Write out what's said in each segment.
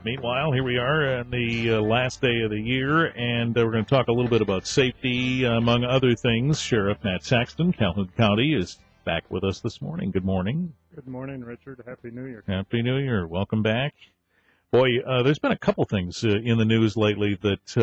Meanwhile, here we are on the last day of the year, and we're going to talk a little bit about safety, among other things. Sheriff Matt Saxton, Calhoun County, is back with us this morning. Good morning. Good morning, Richard. Happy New Year. Happy New Year. Welcome back. Boy, there's been a couple things in the news lately that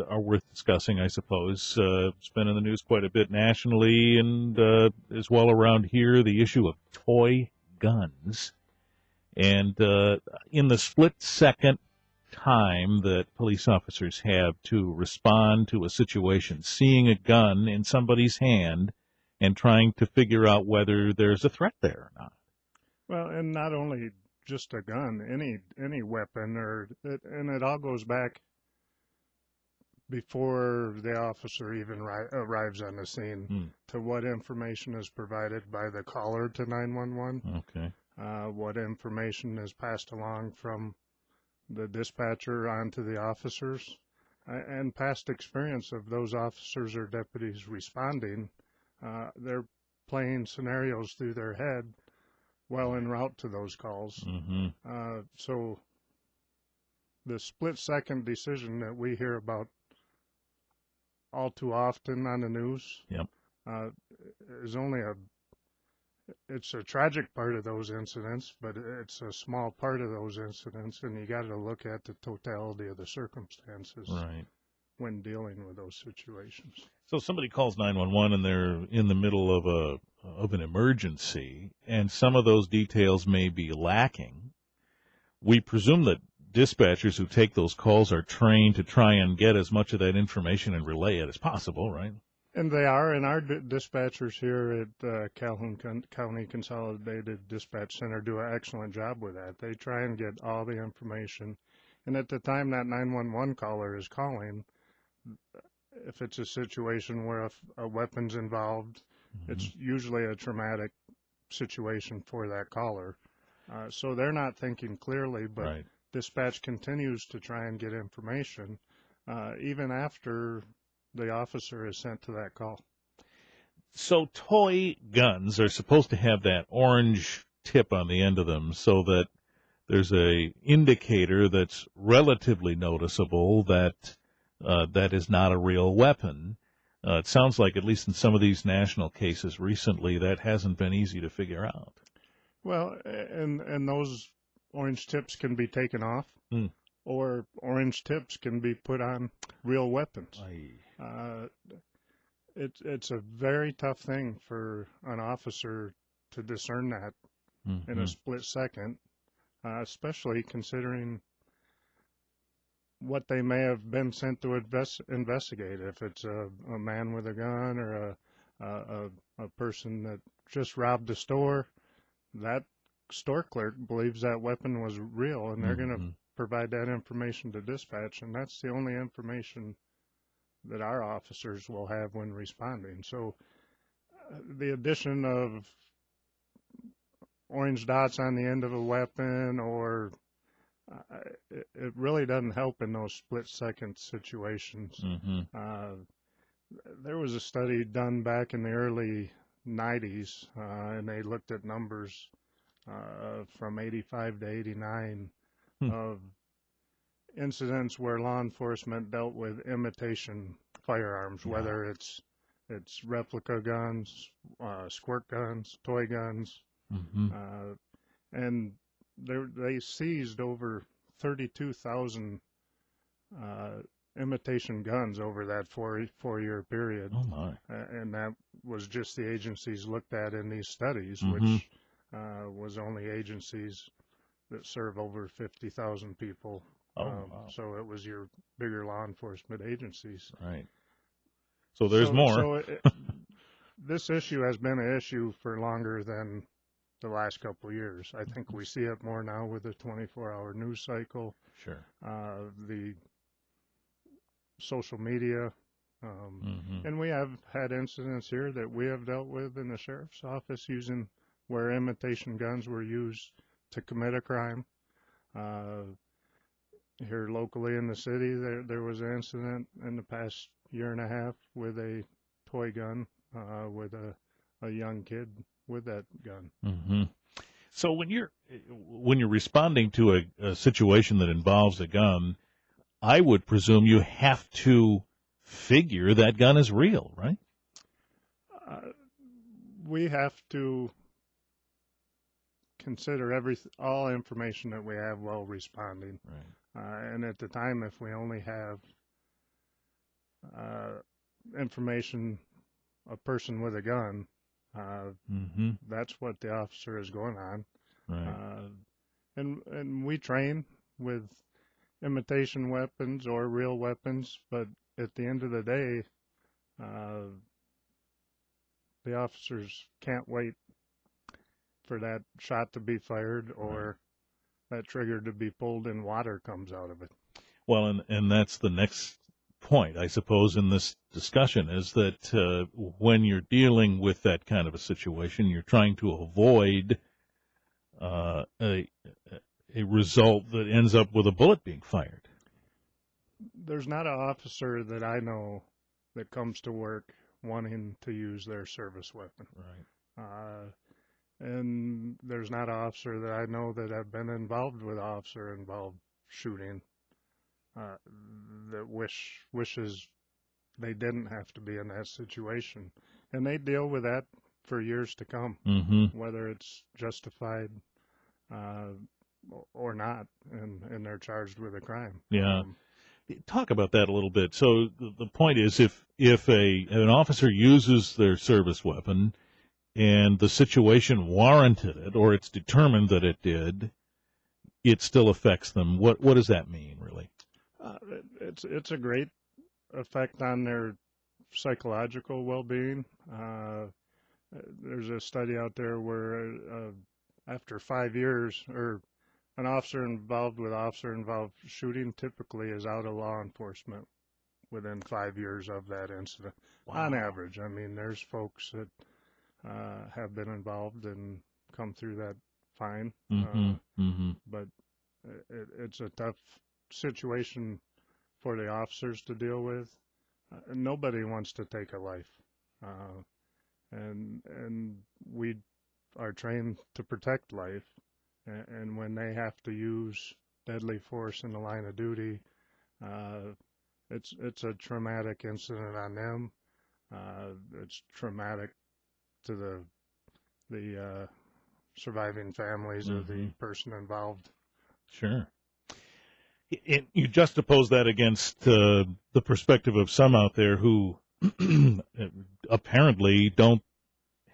are worth discussing, I suppose. It's been in the news quite a bit nationally and as well around here, the issue of toy guns. And in the split-second time that police officers have to respond to a situation, seeing a gun in somebody's hand and trying to figure out whether there's a threat there or not. Well, and not only just a gun, any weapon, and it all goes back before the officer even arrives on the scene to what information is provided by the caller to 911. Okay. What information is passed along from the dispatcher onto the officers, and past experience of those officers or deputies responding. They're playing scenarios through their head well en route to those calls. So the split-second decision that we hear about all too often on the news is only it's a tragic part of those incidents, but it's a small part of those incidents, and you got to look at the totality of the circumstances when dealing with those situations. So somebody calls 911 and they're in the middle of an emergency, and some of those details may be lacking. We presume that dispatchers who take those calls are trained to try and get as much of that information and relay it as possible, right? And they are, and our dispatchers here at Calhoun County Consolidated Dispatch Center do an excellent job with that. They try and get all the information. And at the time that 911 caller is calling, if it's a situation where a weapon's involved, it's usually a traumatic situation for that caller. So they're not thinking clearly, but dispatch continues to try and get information even after the officer is sent to that call. So toy guns are supposed to have that orange tip on the end of them so that there's a indicator that's relatively noticeable that that is not a real weapon. It sounds like, at least in some of these national cases recently, that hasn't been easy to figure out. Well, and those orange tips can be taken off, or orange tips can be put on real weapons. It's a very tough thing for an officer to discern that in a split second, especially considering what they may have been sent to investigate. If it's a man with a gun or a person that just robbed a store, that store clerk believes that weapon was real, and they're going to provide that information to dispatch, and that's the only information that our officers will have when responding. So the addition of orange dots on the end of a weapon, or it really doesn't help in those split-second situations. There was a study done back in the early 90s, and they looked at numbers from 85 to 89 of incidents where law enforcement dealt with imitation firearms, whether it's replica guns, squirt guns, toy guns, and they seized over 32,000 imitation guns over that four-year period. Oh my! And that was just the agencies looked at in these studies, which was only agencies that serve over 50,000 people. Wow. So it was your bigger law enforcement agencies. Right. So there's more. So this issue has been an issue for longer than the last couple of years. I think we see it more now with the 24-hour news cycle. Sure. The social media. And we have had incidents here that we have dealt with in the sheriff's office where imitation guns were used to commit a crime. Here locally in the city, there was an incident in the past year and a half with a toy gun with a young kid with that gun. So when you're responding to a situation that involves a gun, I would presume you have to figure that gun is real, right? We have to consider all information that we have while responding. Right. And at the time, if we only have information, a person with a gun, that's what the officer is going on. Right. And we train with imitation weapons or real weapons, but at the end of the day, the officers can't wait for that shot to be fired or that trigger to be pulled and water comes out of it. Well, and that's the next point, I suppose, in this discussion is that when you're dealing with that kind of a situation, you're trying to avoid a result that ends up with a bullet being fired. There's not an officer that I know that comes to work wanting to use their service weapon. Right. And there's not an officer that I know that have been involved with officer-involved shooting that wishes they didn't have to be in that situation. And they deal with that for years to come, whether it's justified or not, and they're charged with a crime. Yeah. Talk about that a little bit. So the point is, if an officer uses their service weapon and the situation warranted it, or it's determined that it did, it still affects them. What does that mean, really? It's a great effect on their psychological well-being. There's a study out there where after 5 years, or an officer involved with officer-involved shooting typically is out of law enforcement within 5 years of that incident. Wow. On average. I mean, there's folks that have been involved and come through that fine. But it's a tough situation for the officers to deal with. Nobody wants to take a life. And we are trained to protect life. And when they have to use deadly force in the line of duty, it's a traumatic incident on them. It's traumatic to the surviving families of the person involved. Sure. You juxtapose that against the perspective of some out there who apparently don't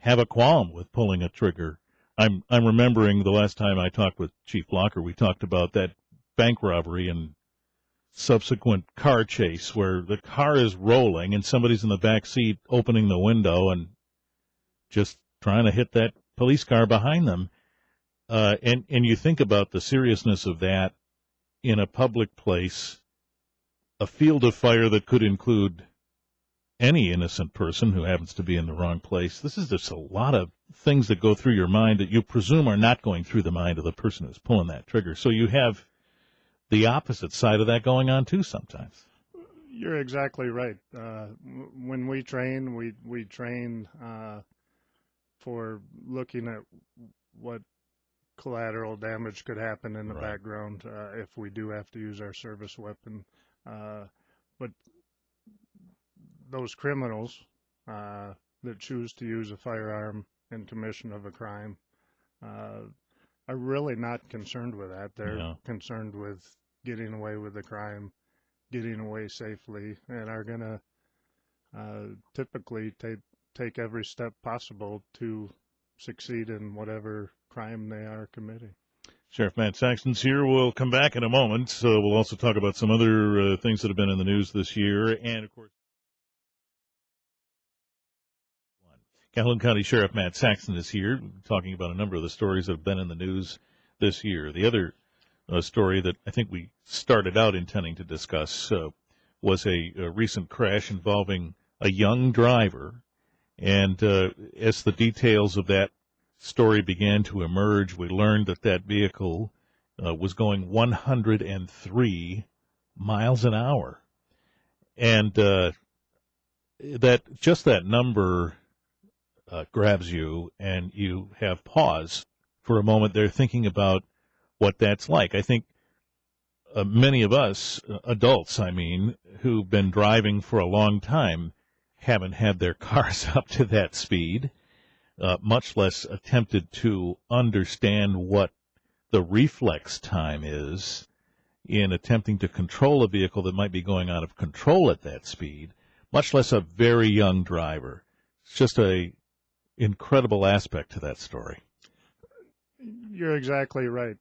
have a qualm with pulling a trigger. I'm remembering the last time I talked with Chief Blocker, we talked about that bank robbery and subsequent car chase where the car is rolling and somebody's in the back seat opening the window and just trying to hit that police car behind them. And you think about the seriousness of that in a public place, a field of fire that could include any innocent person who happens to be in the wrong place. This is just a lot of things that go through your mind that you presume are not going through the mind of the person who's pulling that trigger. So you have the opposite side of that going on too sometimes. You're exactly right. When we train, we train for looking at what collateral damage could happen in the background if we do have to use our service weapon. But those criminals that choose to use a firearm in commission of a crime are really not concerned with that. They're concerned with getting away with the crime, getting away safely, and are going to typically take every step possible to succeed in whatever crime they are committing. Sheriff Matt Saxton's here. We'll come back in a moment. So we'll also talk about some other things that have been in the news this year. And, of course, Calhoun County Sheriff Matt Saxton is here talking about a number of the stories that have been in the news this year. The other story that I think we started out intending to discuss was a recent crash involving a young driver. And as the details of that story began to emerge, we learned that vehicle was going 103 miles an hour. And that number grabs you, and you have pause for a moment there thinking about what that's like. I think many of us, adults, I mean, who've been driving for a long time, haven't had their cars up to that speed, much less attempted to understand what the reflex time is in attempting to control a vehicle that might be going out of control at that speed, much less a very young driver. It's just a incredible aspect to that story. You're exactly right.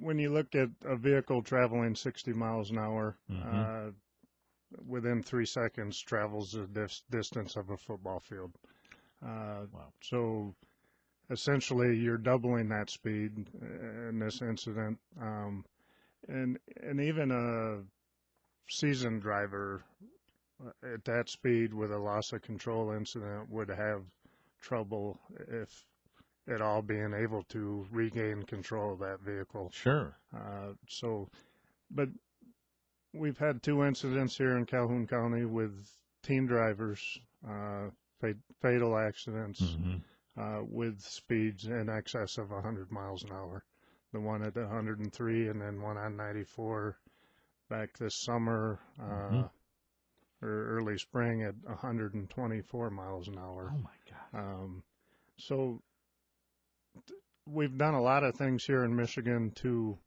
When you look at a vehicle traveling 60 miles an hour, within 3 seconds travels the distance of a football field. Wow. So essentially you're doubling that speed in this incident. And even a seasoned driver at that speed with a loss of control incident would have trouble, if at all, being able to regain control of that vehicle. Sure. But we've had 2 incidents here in Calhoun County with teen drivers, fatal accidents with speeds in excess of 100 miles an hour. The one at 103 and then one on 94 back this summer or early spring at 124 miles an hour. Oh, my God. So we've done a lot of things here in Michigan to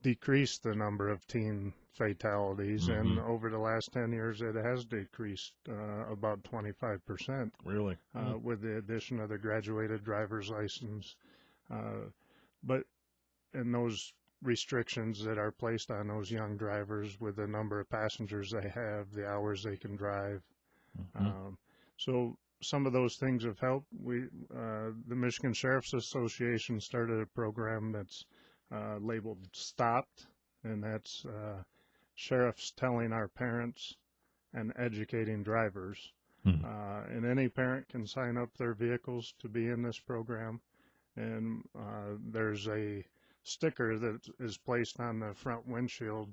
decrease the number of teen fatalities, and over the last 10 years it has decreased about 25%. Really? With the addition of the graduated driver's license. But in those restrictions that are placed on those young drivers with the number of passengers they have, the hours they can drive. So some of those things have helped. The Michigan Sheriff's Association started a program that's labeled Stopped, and that's sheriffs telling our parents and educating drivers. And any parent can sign up their vehicles to be in this program. And there's a sticker that is placed on the front windshield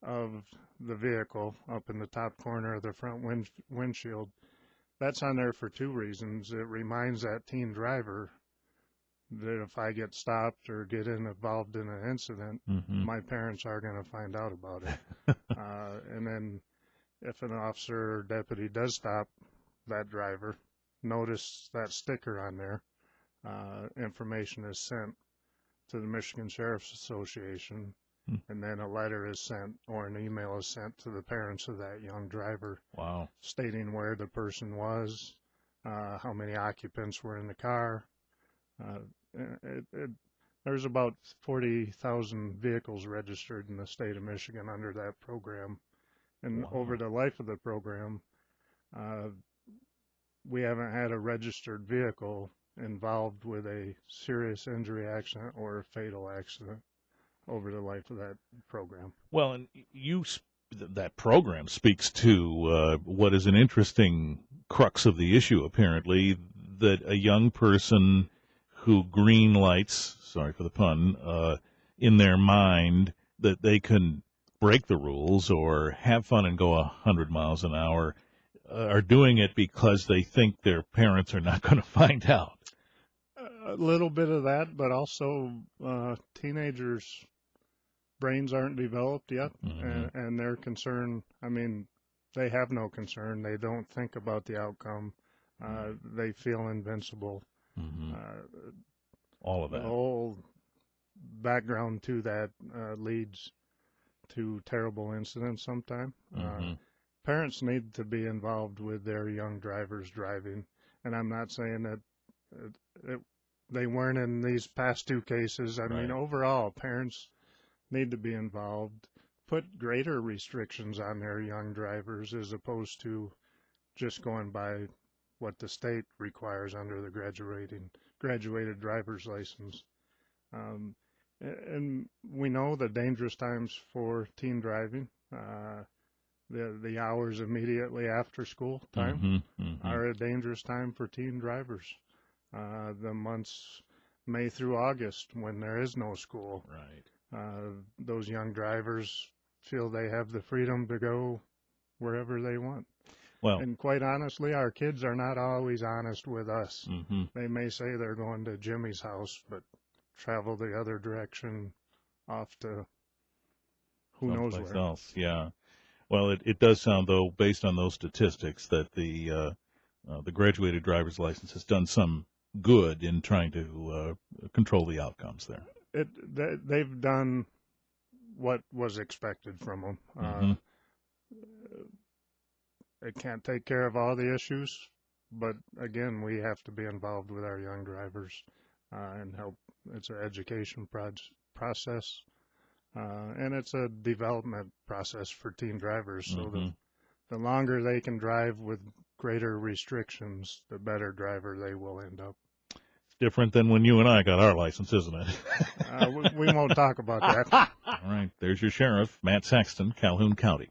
of the vehicle, up in the top corner of the front windshield. That's on there for 2 reasons. It reminds that teen driver that if I get stopped or get involved in an incident, my parents are going to find out about it. And then if an officer or deputy does stop that driver, notice that sticker on there. Information is sent to the Michigan Sheriff's Association, and then a letter is sent or an email is sent to the parents of that young driver. Wow. Stating where the person was, how many occupants were in the car. There's about 40,000 vehicles registered in the state of Michigan under that program. And over the life of the program, we haven't had a registered vehicle involved with a serious injury accident or a fatal accident over the life of that program. Well, and that program speaks to what is an interesting crux of the issue, apparently, that a young person who green lights, sorry for the pun, in their mind that they can break the rules or have fun and go 100 miles an hour are doing it because they think their parents are not going to find out. A little bit of that, but also teenagers' brains aren't developed yet, and their concern, I mean, they have no concern. They don't think about the outcome. They feel invincible. All of that. The whole background to that leads to terrible incidents sometimes. Parents need to be involved with their young drivers driving, and I'm not saying that they weren't in these past 2 cases. I mean, overall, parents need to be involved, put greater restrictions on their young drivers as opposed to just going by what the state requires under the graduated driver's license. And we know the dangerous times for teen driving. The hours immediately after school time are a dangerous time for teen drivers. The months May through August when there is no school. Those young drivers feel they have the freedom to go wherever they want. Well, And quite honestly, our kids are not always honest with us. mm-hmm. They may say they're going to Jimmy's house, but travel the other direction off to who knows Someplace where. else. Yeah. Well, it does sound, though, based on those statistics, that the graduated driver's license has done some good in trying to control the outcomes there. They've done what was expected from them. Mm-hmm. It can't take care of all the issues, but again, we have to be involved with our young drivers and help. It's an education process, and it's a development process for teen drivers. So Mm-hmm. the longer they can drive with greater restrictions, the better driver they will end up. It's different than when you and I got our license, isn't it? We won't talk about that. All right. There's your sheriff, Matt Saxton, Calhoun County.